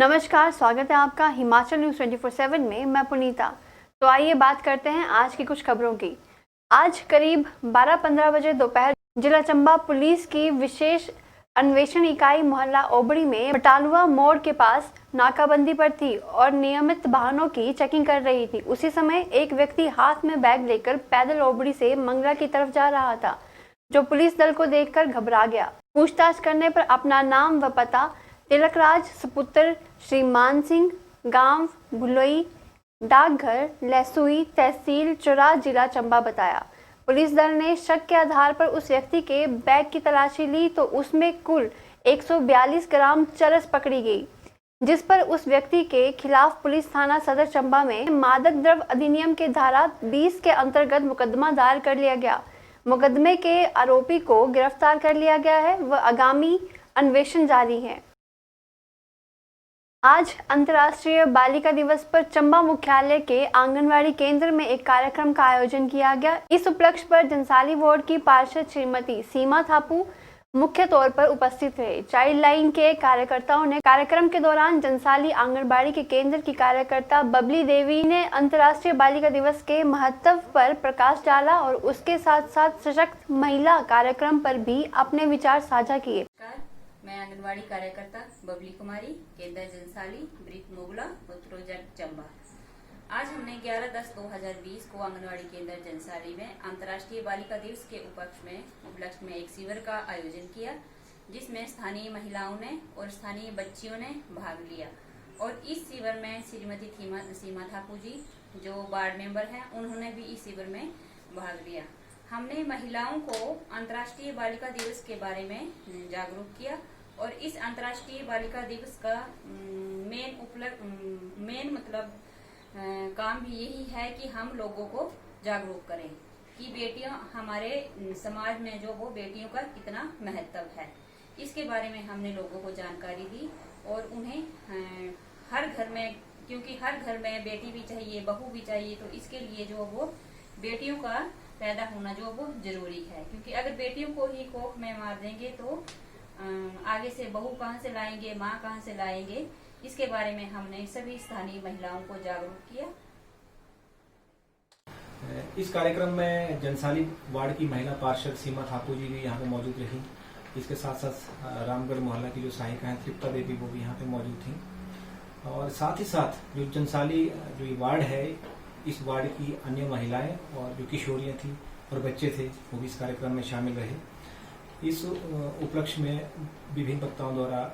नमस्कार, स्वागत है आपका हिमाचल न्यूज़ 24/7 में। मैं पुनीता। तो आइए बात करते हैं आज की कुछ खबरों की। आज करीब 12-15 बजे दोपहर जिला चंबा पुलिस की विशेष अन्वेषण इकाई मोहल्ला ओबड़ी में बटालुआ मोड़ के पास नाकाबंदी पर थी और नियमित वाहनों की चेकिंग कर रही थी। उसी समय एक व्यक्ति हाथ में बैग लेकर पैदल ओबड़ी से मंगला की तरफ जा रहा था, जो पुलिस दल को देखकर घबरा गया। पूछताछ करने पर अपना नाम व पता तिलकराज सपुत्र श्री मान सिंह, गांव भुलोई, डाकघर लहसुई, तहसील चुरा, जिला चंबा बताया। पुलिस दल ने शक के आधार पर उस व्यक्ति के बैग की तलाशी ली तो उसमें कुल 142 ग्राम चरस पकड़ी गई, जिस पर उस व्यक्ति के खिलाफ पुलिस थाना सदर चंबा में मादक द्रव्य अधिनियम के धारा 20 के अंतर्गत मुकदमा दायर कर लिया गया। मुकदमे के आरोपी को गिरफ्तार कर लिया गया है व आगामी अन्वेषण जारी है। आज अंतर्राष्ट्रीय बालिका दिवस पर चंबा मुख्यालय के आंगनवाड़ी केंद्र में एक कार्यक्रम का आयोजन किया गया। इस उपलक्ष्य पर जंसाली वार्ड की पार्षद श्रीमती सीमा थापू मुख्य तौर पर उपस्थित रहे। चाइल्ड लाइन के कार्यकर्ताओं ने कार्यक्रम के दौरान जंसाली आंगनबाड़ी के केंद्र की कार्यकर्ता बबली देवी ने अंतर्राष्ट्रीय बालिका दिवस के महत्व पर प्रकाश डाला और उसके साथ साथ सशक्त महिला कार्यक्रम पर भी अपने विचार साझा किए। मैं आंगनवाड़ी कार्यकर्ता बबली कुमारी, केंद्र जंसाली, ब्रीफ मोगला, उत्तरोजट चंबा। आज हमने 11/10/2020 को आंगनवाड़ी केंद्र जंसाली में अंतर्राष्ट्रीय बालिका दिवस के उपलक्ष्य में एक शिविर का आयोजन किया, जिसमें स्थानीय महिलाओं ने और स्थानीय बच्चियों ने भाग लिया। और इस शिविर में श्रीमती सीमा थापू जी, जो वार्ड मेंबर हैं, उन्होंने भी इस शिविर में भाग लिया। हमने महिलाओं को अंतर्राष्ट्रीय बालिका दिवस के बारे में जागरूक किया और इस अंतर्राष्ट्रीय बालिका दिवस का मेन मतलब काम भी यही है कि हम लोगों को जागरूक करें कि बेटियां हमारे समाज में जो वो बेटियों का कितना महत्व है। इसके बारे में हमने लोगों को जानकारी दी और उन्हें हर घर में, क्योंकि हर घर में बेटी भी चाहिए, बहू भी चाहिए, तो इसके लिए जो वो बेटियों का पैदा होना जो वो जरूरी है। क्योंकि अगर बेटियों को ही कोख में मार देंगे तो आगे से बहू कहाँ से लाएंगे, माँ कहाँ से लाएंगे। इसके बारे में हमने सभी स्थानीय महिलाओं को जागरूक किया। इस कार्यक्रम में जंसाली वार्ड की महिला पार्षद सीमा थापू जी भी यहाँ पे मौजूद रही। इसके साथ साथ रामगढ़ मोहल्ला की जो सहायिका हैं तृप्ता देवी, वो भी यहाँ पे मौजूद थी। और साथ ही साथ जो जंसाली जो ये वार्ड है, इस वार्ड की अन्य महिलाएं और जो किशोरियां थी और बच्चे थे, वो भी इस कार्यक्रम में शामिल रहे। इस उपलक्ष्य में विभिन्न वक्ताओं द्वारा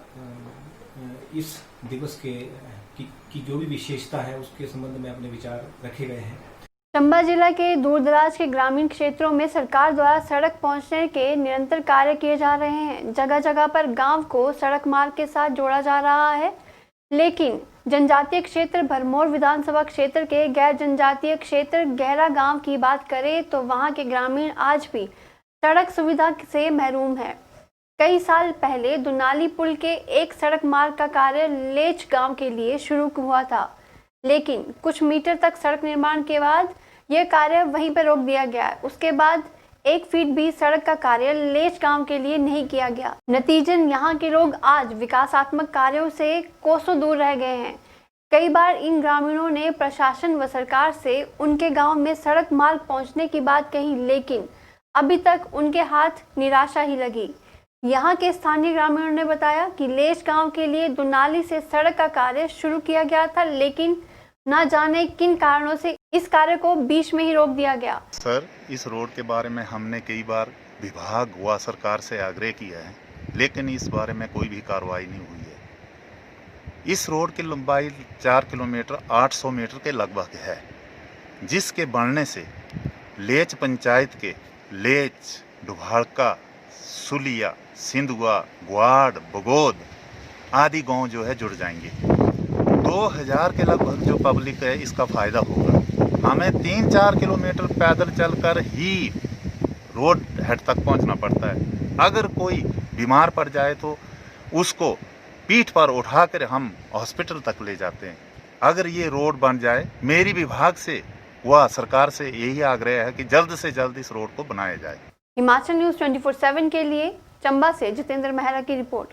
इस दिवस की जो भी विशेषता है उसके संबंध में अपने विचार रखे गए हैं। चंबा जिला के दूरदराज के ग्रामीण क्षेत्रों में सरकार द्वारा सड़क पहुंचने के निरंतर कार्य किए जा रहे हैं। जगह जगह पर गांव को सड़क मार्ग के साथ जोड़ा जा रहा है, लेकिन जनजातीय क्षेत्र भरमौर विधानसभा क्षेत्र के गैर जनजातीय क्षेत्र गहरा गांव की बात करें तो वहां के ग्रामीण आज भी सड़क सुविधा से महरूम है। कई साल पहले दुनाली पुल के एक सड़क मार्ग का कार्य लेच गांव के लिए शुरू हुआ था, लेकिन कुछ मीटर तक सड़क निर्माण के बाद यह कार्य वहीं पर रोक दिया गया। उसके बाद 1 फीट भी सड़क का कार्य लेच गांव के लिए नहीं किया गया। नतीजन यहाँ के लोग आज विकासात्मक कार्यों से कोसों दूर रह गए हैं। कई बार इन ग्रामीणों ने प्रशासन व सरकार से उनके गांव में सड़क मार्ग पहुंचने की बात कही, लेकिन अभी तक उनके हाथ निराशा ही लगी। यहाँ के स्थानीय ग्रामीणों ने बताया कि लेच गांव के लिए दुनाली से सड़क का कार्य शुरू किया गया था, लेकिन न जाने किन कारणों से इस कार्य को बीच में ही रोक दिया गया। सर, इस रोड के बारे में हमने कई बार विभाग व सरकार से आग्रह किया है, लेकिन इस बारे में कोई भी कार्रवाई नहीं हुई है। इस रोड की लंबाई 4 किलोमीटर 800 मीटर के लगभग है, जिसके बनने से लेच पंचायत के लेच, डुभाड़का, सुलिया, सिंधुआ, ग्वाड़, बगोद आदि गांव जो है जुड़ जाएंगे। 2000 के लगभग जो पब्लिक है इसका फायदा होगा। हमें 3-4 किलोमीटर पैदल चलकर ही रोड हेड तक पहुंचना पड़ता है। अगर कोई बीमार पड़ जाए तो उसको पीठ पर उठाकर हम हॉस्पिटल तक ले जाते हैं। अगर ये रोड बन जाए, मेरी विभाग से व सरकार से यही आग्रह है कि जल्द से जल्द इस रोड को बनाया जाए। हिमाचल न्यूज़ 24/7 के लिए चंबा से जितेंद्र मेहरा की रिपोर्ट।